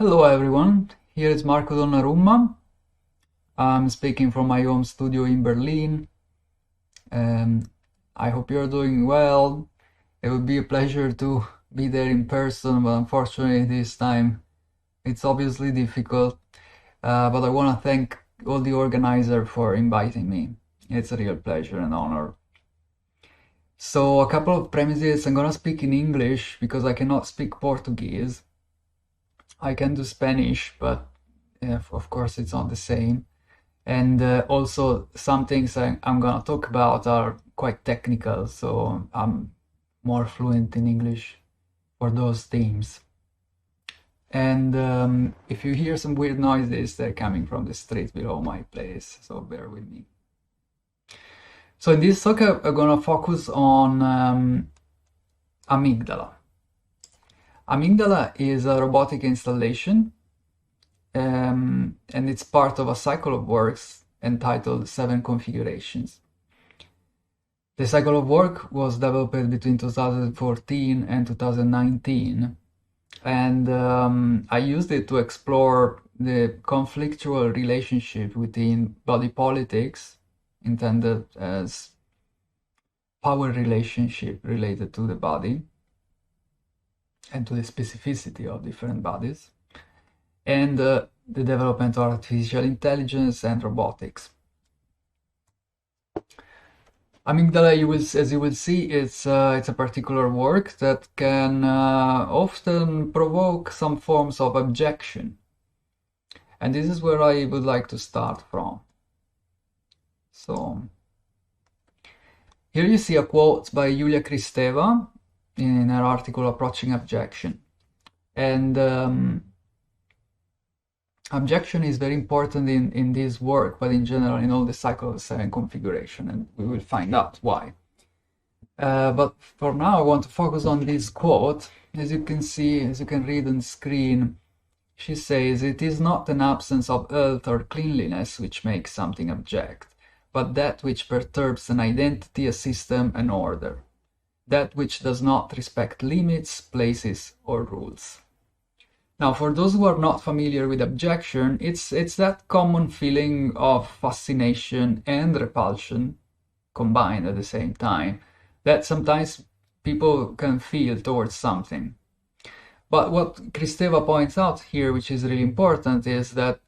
Hello everyone, here is Marco Donaruma. I'm speaking from my home studio in Berlin. I hope you're doing well. It would be a pleasure to be there in person, but unfortunately this time it's obviously difficult. But I want to thank all the organizers for inviting me. It's a real pleasure and honor. So a couple of premises. I'm gonna speak in English because I cannot speak Portuguese. I can do Spanish, but of course it's not the same. And also some things I'm gonna talk about are quite technical, so I'm more fluent in English for those themes. And if you hear some weird noises, they're coming from the street below my place, so bear with me. So in this talk, I'm gonna focus on amygdala. Amygdala is a robotic installation, and it's part of a cycle of works entitled 7 Configurations. The cycle of work was developed between 2014 and 2019, and I used it to explore the conflictual relationship within body politics, intended as power relationship related to the body and to the specificity of different bodies, and the development of artificial intelligence and robotics. Amygdala, as you will see, it's a particular work that can often provoke some forms of objection. And this is where I would like to start from. So, here you see a quote by Julia Kristeva in her article Approaching Abjection. And abjection is very important in this work, but in general in all the cycle of 7 configuration, and we will find out why. But for now I want to focus on this quote. As you can see, as you can read on the screen, she says, "It is not an absence of health or cleanliness which makes something abject, but that which perturbs an identity, a system, an order. That which does not respect limits, places, or rules." Now, for those who are not familiar with abjection, it's that common feeling of fascination and repulsion combined at the same time that sometimes people can feel towards something. But what Kristeva points out here, which is really important, is that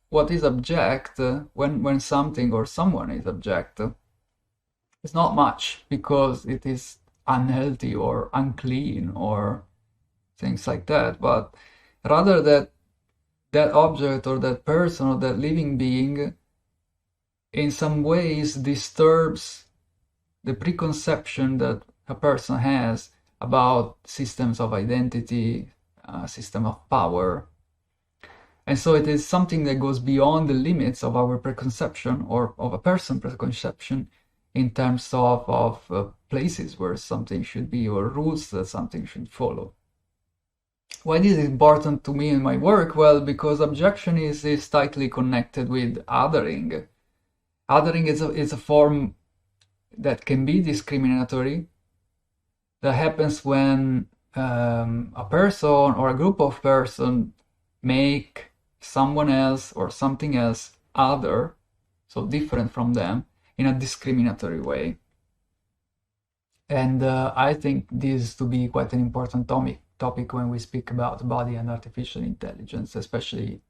what is abject, when something or someone is abject, is not much because it is unhealthy or unclean or things like that, but rather that object or that person or that living being in some ways disturbs the preconception that a person has about systems of identity, system of power. And so it is something that goes beyond the limits of our preconception or of a person's preconception in terms of places where something should be or rules that something should follow. Why this is important to me in my work? Well, because abjection is tightly connected with othering. Othering is a form that can be discriminatory, that happens when a person or a group of persons make someone else or something else other, so different from them, in a discriminatory way. And I think this to be quite an important topic when we speak about body and artificial intelligence, especially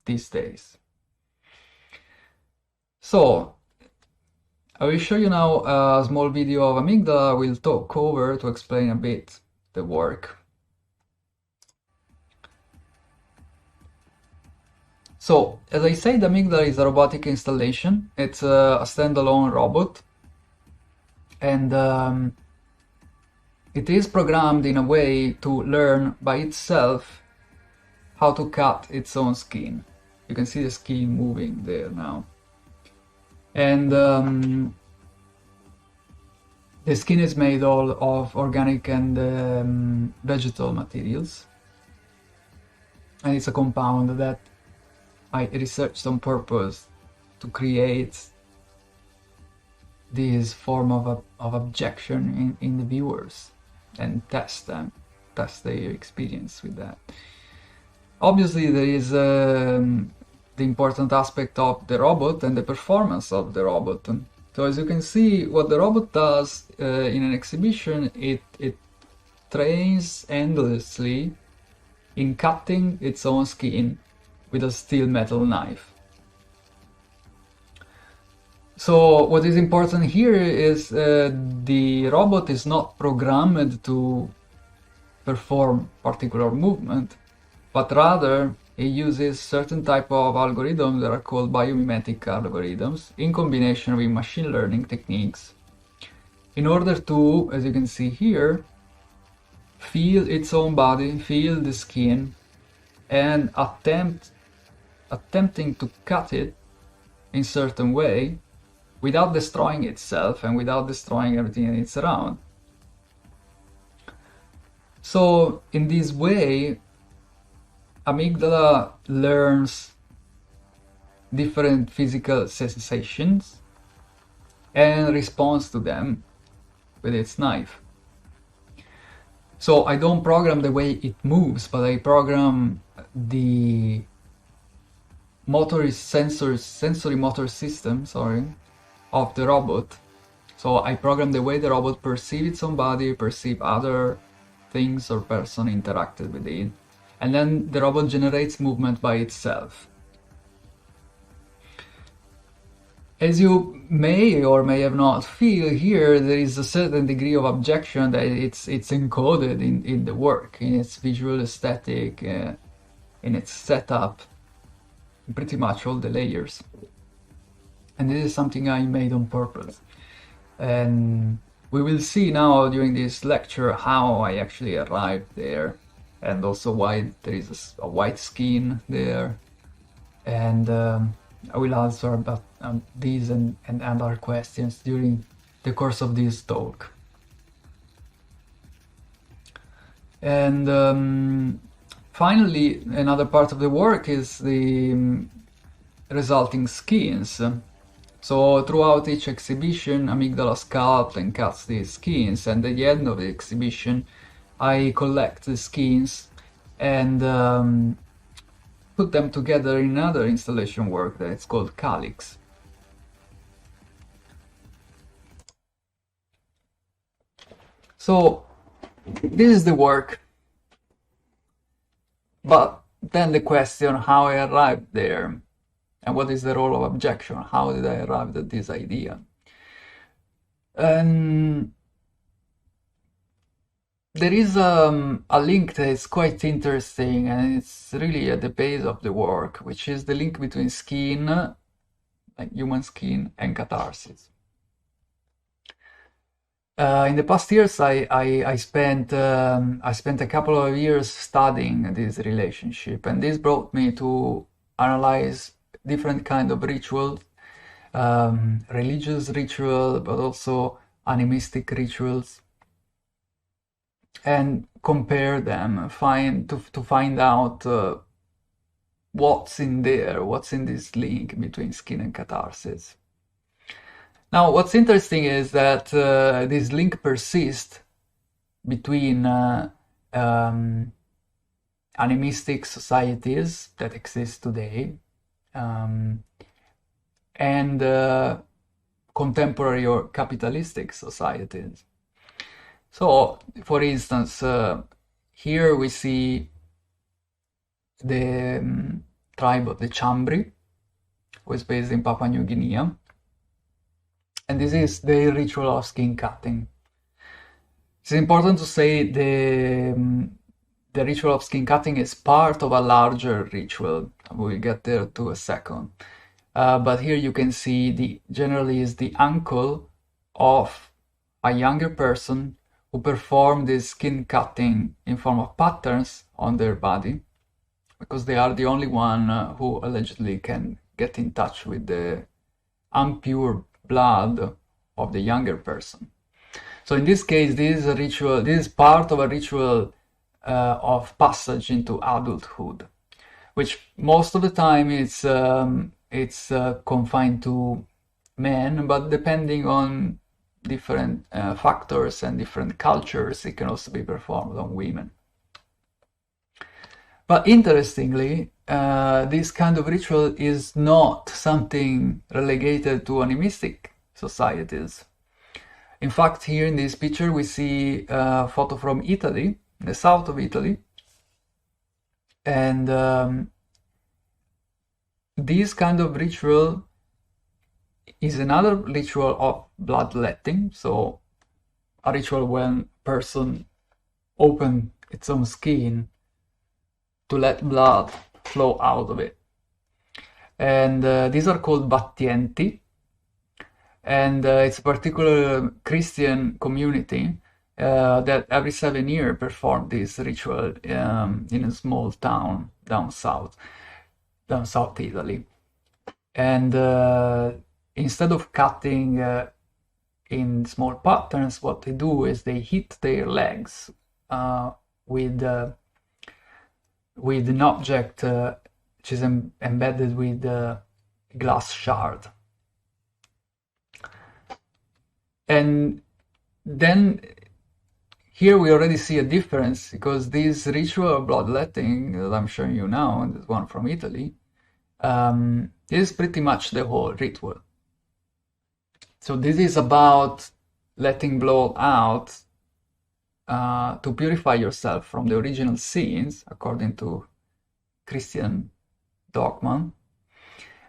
these days. So, I will show you now a small video of amygdala. I will talk over to explain a bit the work. So, as I said, amygdala is a robotic installation. It's a standalone robot, and it is programmed in a way to learn by itself how to cut its own skin. You can see the skin moving there now. And the skin is made all of organic and vegetal materials. And it's a compound that I researched on purpose to create this form of abjection in the viewers and test their experience with that. Obviously, there is the important aspect of the robot and the performance of the robot. So as you can see, what the robot does in an exhibition, it trains endlessly in cutting its own skin with a steel metal knife. So what is important here is the robot is not programmed to perform particular movement, but rather it uses certain type of algorithms that are called biomimetic algorithms in combination with machine learning techniques in order to, as you can see here, feel its own body, feel the skin, and attempting to cut it in certain way without destroying itself and without destroying everything it's around. So in this way, amygdala learns different physical sensations and responds to them with its knife. So I don't program the way it moves, but I program the sensory motor system, of the robot. So I program the way the robot perceives its own body, perceive other things or person interacted with it, and then the robot generates movement by itself. As you may or may have not feel here, there is a certain degree of abjection that it's encoded in the work, in its visual aesthetic, in its setup, pretty much all the layers. And this is something I made on purpose. And we will see now during this lecture how I actually arrived there, and also why there is a white skin there. And I will answer about these and other questions during the course of this talk. And finally, another part of the work is the resulting skins. So throughout each exhibition, amygdala sculpts and cuts these skins, and at the end of the exhibition, I collect the skins and put them together in another installation work that it's called Calyx. So this is the work, but then the question how I arrived there. And what is the role of abjection? How did I arrive at this idea? And there is a link that is quite interesting, and it's really at the base of the work, which is the link between skin, like human skin, and catharsis. In the past years, I spent a couple of years studying this relationship, and this brought me to analyze different kind of rituals, religious ritual, but also animistic rituals, and compare them, to find out what's in there, what's in this link between skin and catharsis. Now, what's interesting is that this link persists between animistic societies that exist today and contemporary or capitalistic societies. So, for instance, here we see the tribe of the Chambri, who is based in Papua New Guinea, and this is the ritual of skin cutting. It's important to say the ritual of skin cutting is part of a larger ritual. We'll get there to a second. But here you can see generally is the uncle of a younger person who performed this skin cutting in form of patterns on their body, because they are the only one who allegedly can get in touch with the impure blood of the younger person. So in this case, this is a ritual. This is part of a ritual of passage into adulthood, which most of the time it's confined to men, but depending on different factors and different cultures, it can also be performed on women. But interestingly, this kind of ritual is not something relegated to animistic societies. In fact, here in this picture we see a photo from Italy, the south of Italy, and this kind of ritual is another ritual of bloodletting, so a ritual when a person opens its own skin to let blood flow out of it. And these are called battienti, and it's a particular Christian community that every 7 years perform this ritual in a small town down south Italy. And instead of cutting in small patterns, what they do is they hit their legs with an object which is embedded with a glass shard. And then here we already see a difference, because this ritual of bloodletting that I'm showing you now, and this one from Italy, is pretty much the whole ritual. So this is about letting blood out to purify yourself from the original sins, according to Christian dogma.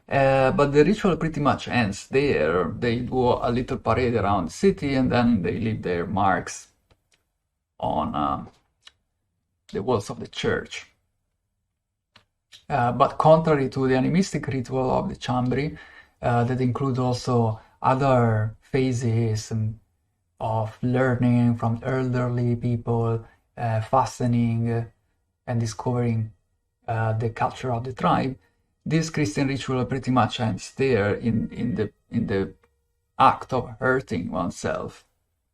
But the ritual pretty much ends there. They do a little parade around the city, and then they leave their marks on the walls of the church. But contrary to the animistic ritual of the Chambri, that includes also other phases of learning from elderly people, fastening and discovering the culture of the tribe, this Christian ritual pretty much ends there in the act of hurting oneself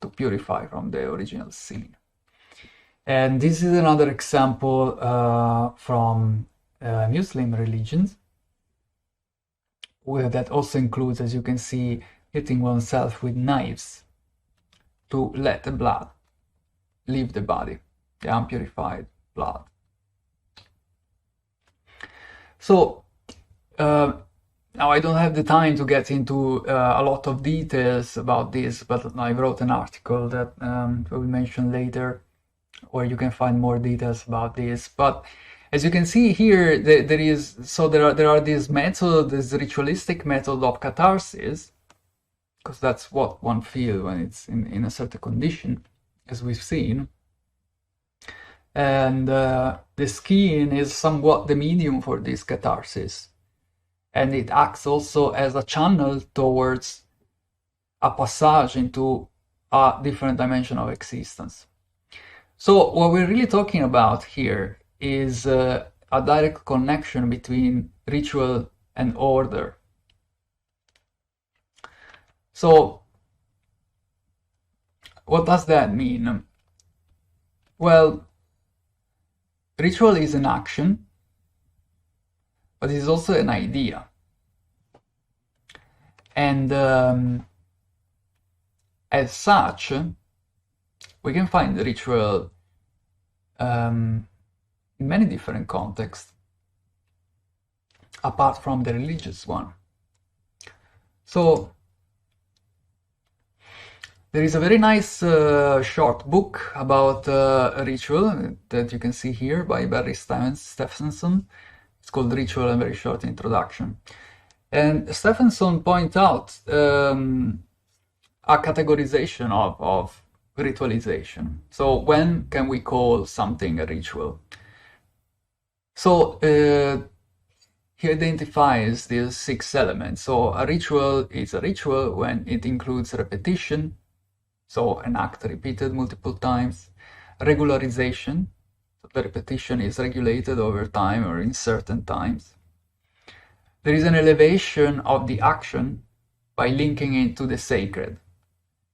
to purify from the original sin. And this is another example from Muslim religions, where that also includes, as you can see, hitting oneself with knives to let the blood leave the body, the unpurified blood. So now I don't have the time to get into a lot of details about this, but I wrote an article that I will mention later, where you can find more details about this. But as you can see here, there are these methods, this ritualistic method of catharsis, because that's what one feels when it's in a certain condition, as we've seen. And the skin is somewhat the medium for this catharsis, and it acts also as a channel towards a passage into a different dimension of existence. So what we're really talking about here is a direct connection between ritual and order. So what does that mean? Well, ritual is an action, but it's also an idea. And as such, we can find the ritual in many different contexts, apart from the religious one. So there is a very nice short book about a ritual that you can see here by Barry Stephenson. It's called Ritual, a very short introduction. And Stephenson points out a categorization of ritualization. So when can we call something a ritual? So he identifies these 6 elements. So a ritual is a ritual when it includes repetition, so an act repeated multiple times, regularization, so the repetition is regulated over time or in certain times. There is an elevation of the action by linking it to the sacred.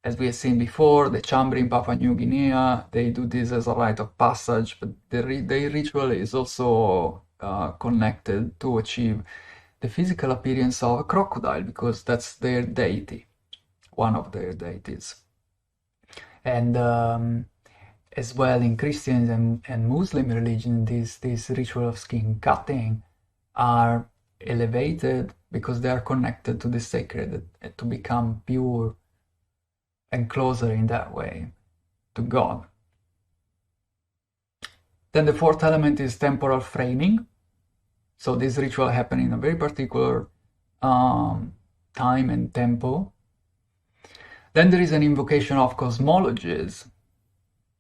As we have seen before, the Chambri in Papua New Guinea, they do this as a rite of passage, but their ritual is also connected to achieve the physical appearance of a crocodile, because that's their deity, one of their deities. And as well in Christian and Muslim religion, this ritual of skin cutting are elevated because they are connected to the sacred, to become pure and closer in that way to God. Then the fourth element is temporal framing. So this ritual happened in a very particular time and tempo. Then there is an invocation of cosmologies.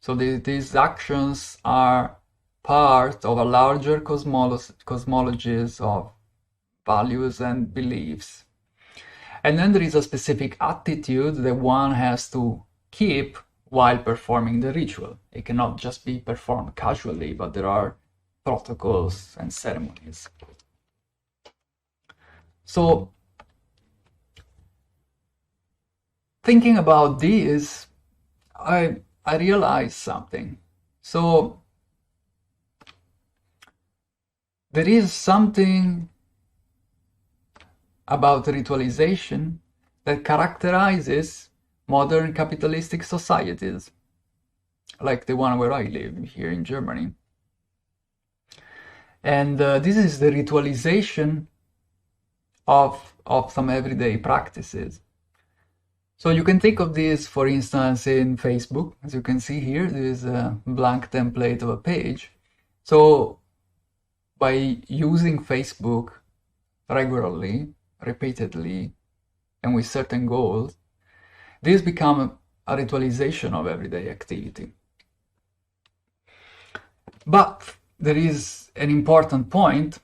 So these actions are part of a larger cosmologies of values and beliefs. And then there is a specific attitude that one has to keep while performing the ritual. It cannot just be performed casually, but there are protocols and ceremonies. So, thinking about this, I realized something. So, there is something about ritualization that characterizes modern capitalistic societies, like the one where I live here in Germany. And this is the ritualization of some everyday practices. So you can think of this, for instance, in Facebook. As you can see here, there is a blank template of a page. So by using Facebook regularly, repeatedly, and with certain goals, this becomes a ritualization of everyday activity. But there is an important point.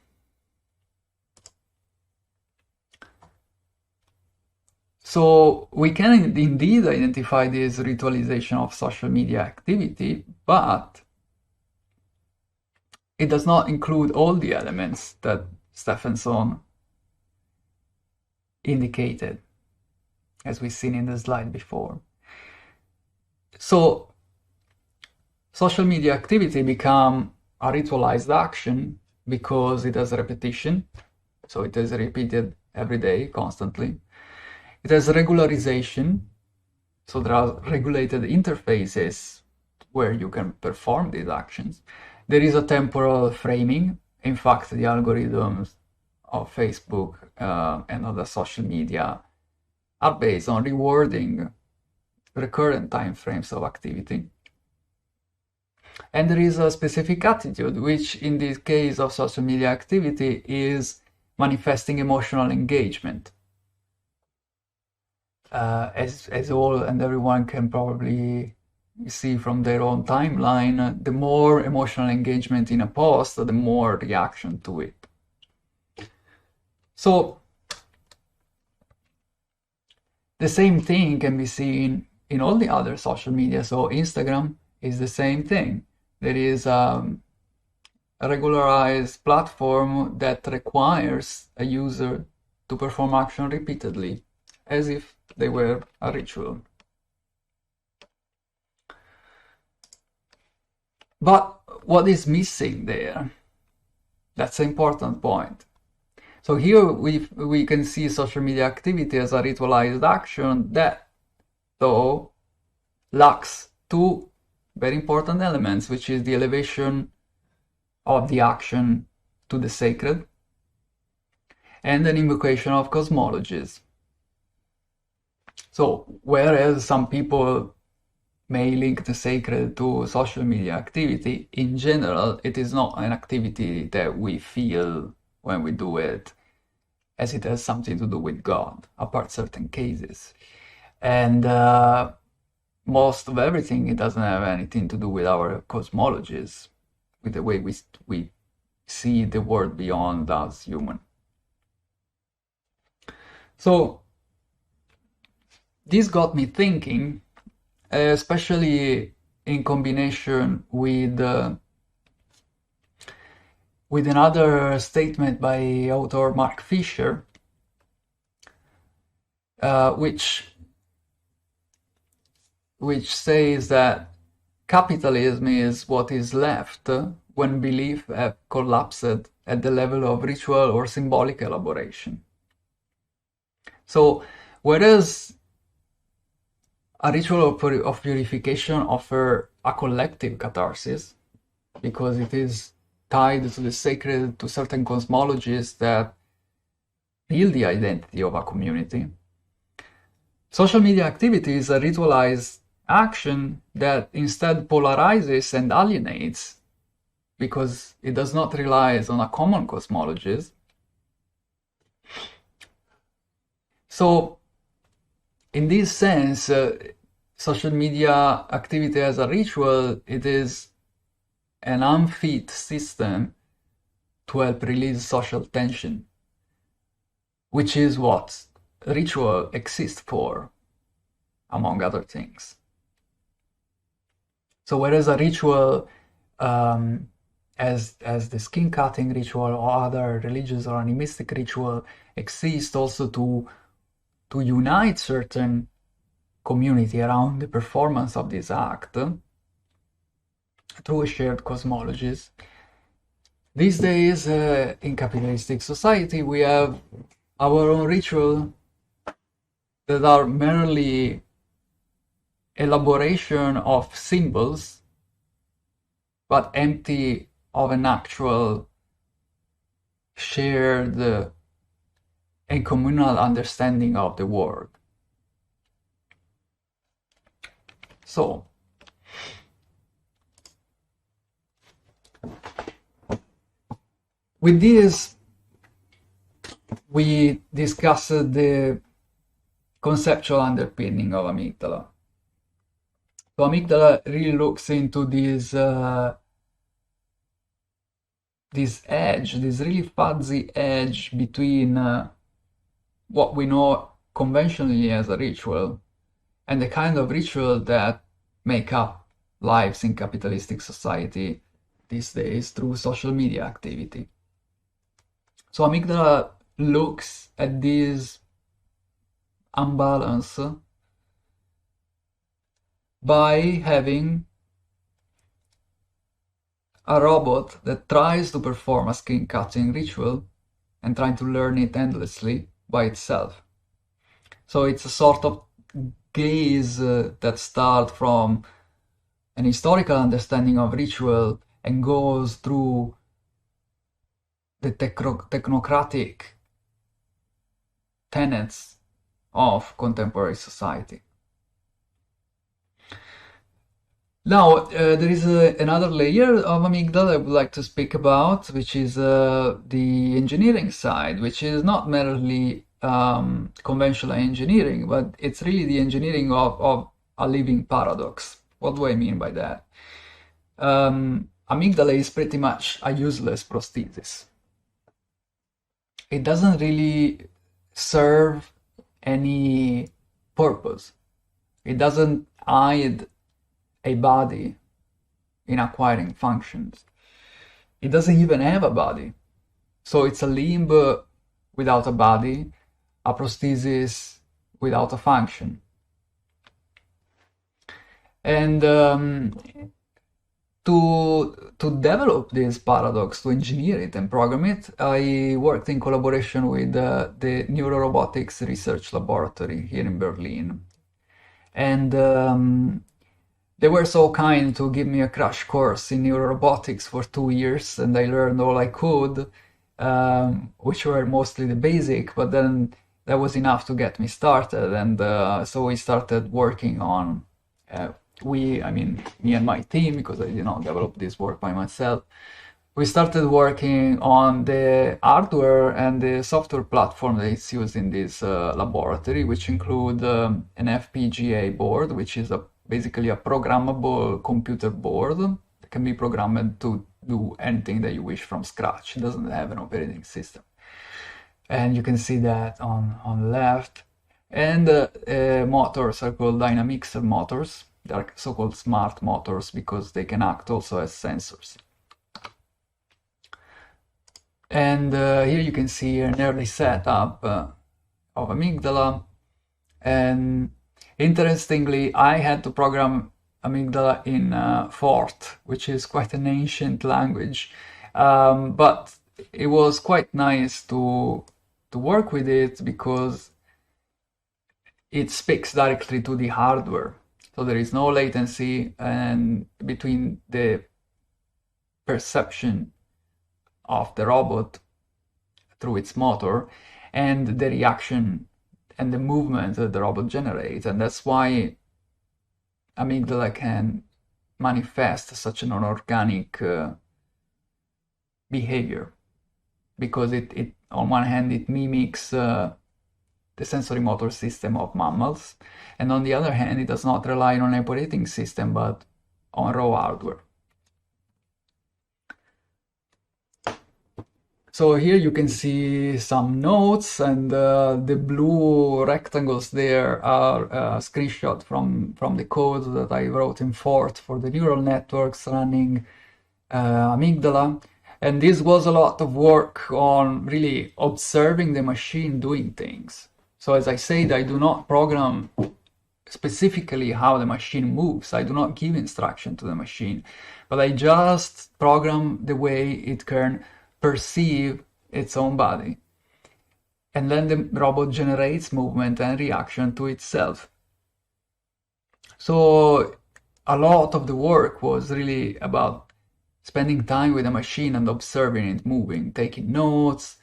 So we can indeed identify this ritualization of social media activity, but it does not include all the elements that Stephenson indicated, as we've seen in the slide before. So social media activity become a ritualized action because it has repetition, so it is repeated every day, constantly. It has regularization, so there are regulated interfaces where you can perform these actions. There is a temporal framing. In fact, the algorithms of Facebook and other social media are based on rewarding recurrent time frames of activity. And there is a specific attitude, which in this case of social media activity is manifesting emotional engagement. As all and everyone can probably see from their own timeline, the more emotional engagement in a post, the more reaction to it. So the same thing can be seen in all the other social media. So Instagram is the same thing. There is a regularized platform that requires a user to perform action repeatedly, as if they were a ritual. But what is missing there? That's an important point. So here we can see social media activity as a ritualized action that, though, lacks two very important elements, which is the elevation of the action to the sacred and an invocation of cosmologies. So whereas some people may link the sacred to social media activity, in general, it is not an activity that we feel when we do it, as it has something to do with God, apart certain cases. And most of everything, it doesn't have anything to do with our cosmologies, with the way we see the world beyond us human. So this got me thinking, especially in combination with another statement by author Mark Fisher, which says that capitalism is what is left when belief have collapsed at the level of ritual or symbolic elaboration. So, whereas A ritual of purification offers a collective catharsis because it is tied to the sacred, to certain cosmologies that build the identity of a community. Social media activity is a ritualized action that instead polarizes and alienates because it does not rely on a common cosmologies. So, in this sense, social media activity as a ritual, it is an unfit system to help release social tension, which is what ritual exists for, among other things. So whereas a ritual, as the skin cutting ritual or other religious or animistic ritual, exists also to unite certain community around the performance of this act through shared cosmologies. These days, in capitalistic society, we have our own ritual that are merely elaboration of symbols, but empty of an actual shared and communal understanding of the world. So, with this, we discussed the conceptual underpinning of amygdala. So amygdala really looks into this edge, this really fuzzy edge between what we know conventionally as a ritual and the kind of ritual that make up lives in capitalistic society these days through social media activity. So amygdala looks at this unbalance by having a robot that tries to perform a skin cutting ritual and trying to learn it endlessly by itself. So it's a sort of gaze that starts from an historical understanding of ritual and goes through the technocratic tenets of contemporary society. Now, there is another layer of amygdala I would like to speak about, which is the engineering side, which is not merely conventional engineering, but it's really the engineering of a living paradox. What do I mean by that? Amygdala is pretty much a useless prosthesis. It doesn't really serve any purpose. It doesn't hide a body in acquiring functions. It doesn't even have a body. So it's a limb without a body, a prosthesis without a function. And to develop this paradox, to engineer it and program it, I worked in collaboration with the Neurorobotics Research Laboratory here in Berlin. And they were so kind to give me a crash course in neurorobotics for 2 years, and I learned all I could, which were mostly the basic, but then that was enough to get me started. And so we started working on, me and my team, because I did not develop this work by myself. We started working on the hardware and the software platform that is used in this laboratory, which include an FPGA board, which is basically a programmable computer board that can be programmed to do anything that you wish from scratch. It doesn't have an operating system. And you can see that on the left. And motors are called dynamics motors. They are so-called smart motors because they can act also as sensors. And here you can see an early setup of amygdala. And interestingly, I had to program amygdala in Fort, which is quite an ancient language. But it was quite nice to work with it because it speaks directly to the hardware. So there is no latency and between the perception of the robot through its motor and the reaction and the movement that the robot generates. And that's why amygdala can manifest such an unorganic behavior, because it on one hand it mimics the sensory motor system of mammals, and on the other hand it does not rely on an operating system but on raw hardware. So here you can see some notes, and the blue rectangles there are a screenshot from the code that I wrote in Fort for the neural networks running amygdala. And this was a lot of work on really observing the machine doing things. So as I said, I do not program specifically how the machine moves. I do not give instruction to the machine, but I just program the way it can perceive its own body. And then the robot generates movement and reaction to itself. So a lot of the work was really about spending time with the machine and observing it moving, taking notes,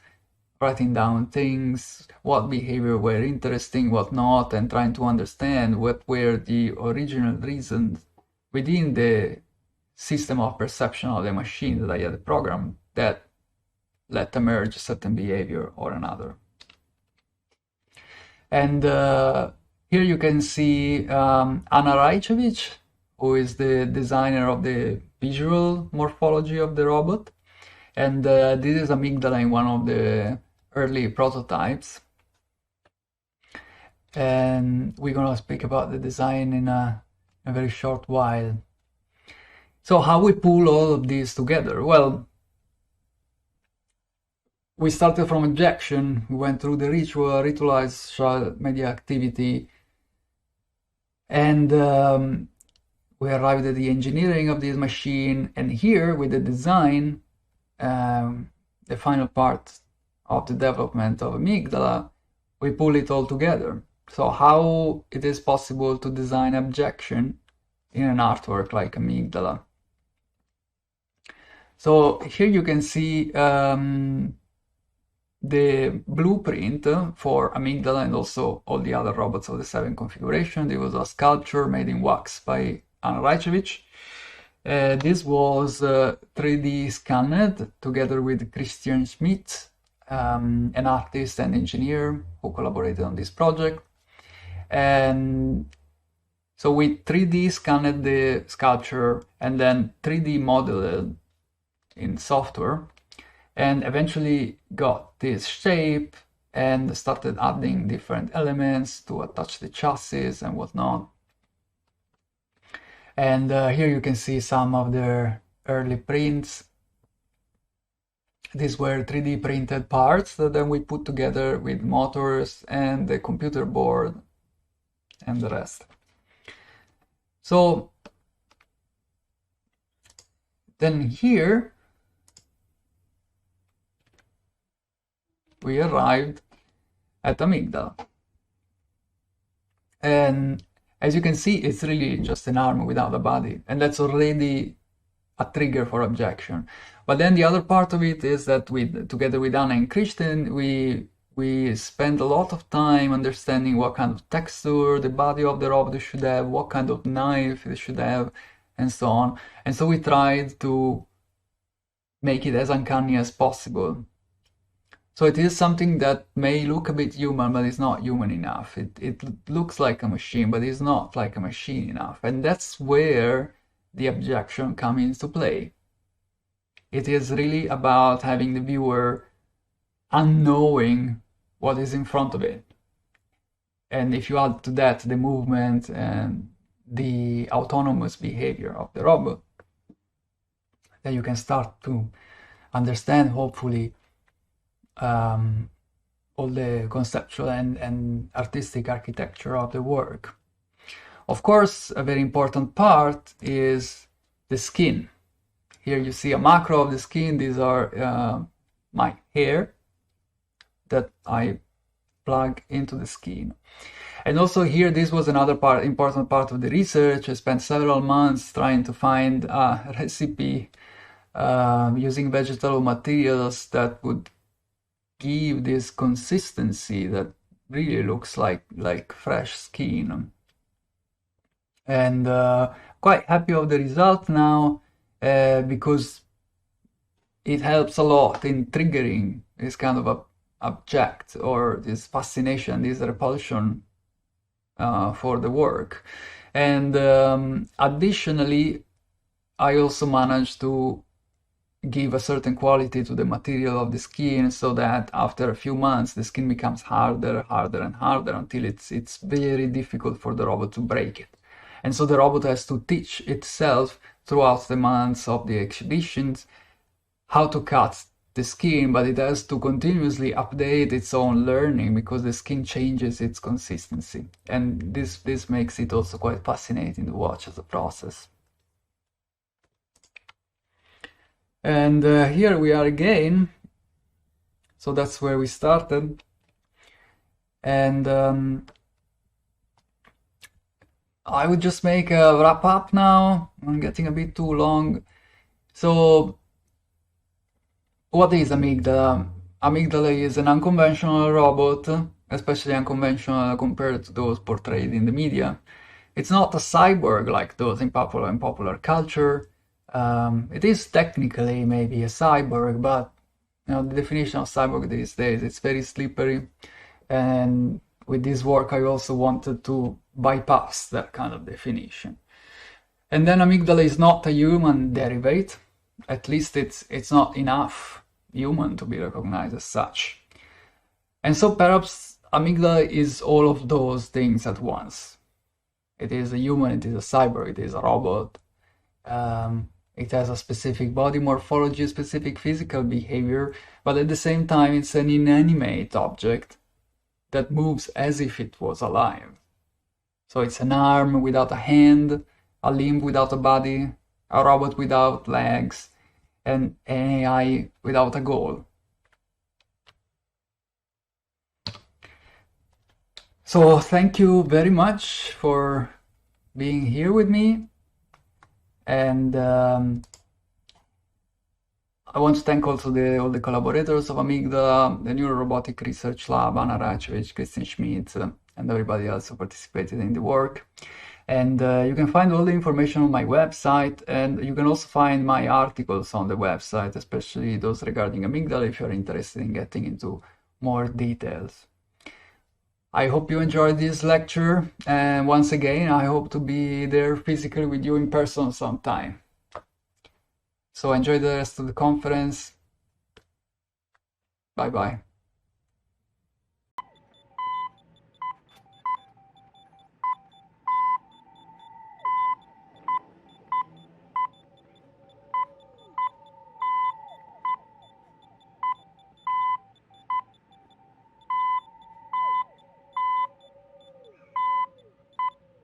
writing down things, what behavior were interesting, what not, and trying to understand what were the original reasons within the system of perception of the machine that I had programmed that let emerge a certain behavior or another. And here you can see Anna Rajcevic, who is the designer of the visual morphology of the robot. And this is amygdala in one of the early prototypes. And we're going to speak about the design in a very short while. So how we pull all of these together? Well, we started from objection, we went through the ritualized social media activity, and we arrived at the engineering of this machine, and here with the design, the final part of the development of amygdala, we pull it all together. So how it is possible to design objection in an artwork like amygdala? So here you can see the blueprint for amygdala and also all the other robots of the 7 configuration. There was a sculpture made in wax by Anna Rajcevic. This was 3D scanned together with Christian Schmidt, an artist and engineer who collaborated on this project. And so we 3D scanned the sculpture and then 3D modeled in software, and eventually got this shape and started adding different elements to attach the chassis and whatnot. And here you can see some of their early prints. These were 3D printed parts that then we put together with motors and the computer board and the rest. So then here we arrived at amygdala. And as you can see, it's really just an arm without a body, and that's already a trigger for objection. But then the other part of it is that together with Anna and Christian, we spend a lot of time understanding what kind of texture the body of the robot should have, what kind of knife it should have, and so on. And so we tried to make it as uncanny as possible. So it is something that may look a bit human, but it's not human enough. It looks like a machine, but it's not like a machine enough. And that's where the objection comes into play. It is really about having the viewer unknowing what is in front of it. And if you add to that the movement and the autonomous behavior of the robot, then you can start to understand, hopefully, all the conceptual and artistic architecture of the work. Of course, a very important part is the skin. Here you see a macro of the skin. These are my hair that I plug into the skin. And also here, this was another important part of the research. I spent several months trying to find a recipe using vegetable materials that would give this consistency that really looks like fresh skin. And quite happy of the result now, because it helps a lot in triggering this kind of object, or this fascination, this repulsion for the work. And additionally, I also managed to give a certain quality to the material of the skin, so that after a few months the skin becomes harder and harder until it's very difficult for the robot to break it. And so the robot has to teach itself throughout the months of the exhibitions how to cut the skin, but it has to continuously update its own learning because the skin changes its consistency. And this makes it also quite fascinating to watch as a process. And here we are again. So that's where we started. And I would just make a wrap up now. I'm getting a bit too long. So what is amygdala? Amygdala is an unconventional robot, especially unconventional compared to those portrayed in the media. It's not a cyborg like those in popular culture. It is technically maybe a cyborg, but the definition of cyborg these days, it's very slippery. And with this work, I also wanted to bypass that kind of definition. And then amygdala is not a human derivate. At least it's not enough human to be recognized as such. And so perhaps amygdala is all of those things at once. It is a human, it is a cyborg, it is a robot. It has a specific body morphology, specific physical behavior, but at the same time it's an inanimate object that moves as if it was alive. So it's an arm without a hand, a limb without a body, a robot without legs, and an AI without a goal. So thank you very much for being here with me. And I want to thank also all the collaborators of Amygdala, the Neurorobotic Research Lab, Anna Rajcevic, Christian Schmidt, and everybody else who participated in the work. And you can find all the information on my website, and you can also find my articles on the website, especially those regarding Amygdala, if you're interested in getting into more details. I hope you enjoyed this lecture, and once again, I hope to be there physically with you in person sometime. So enjoy the rest of the conference. Bye-bye.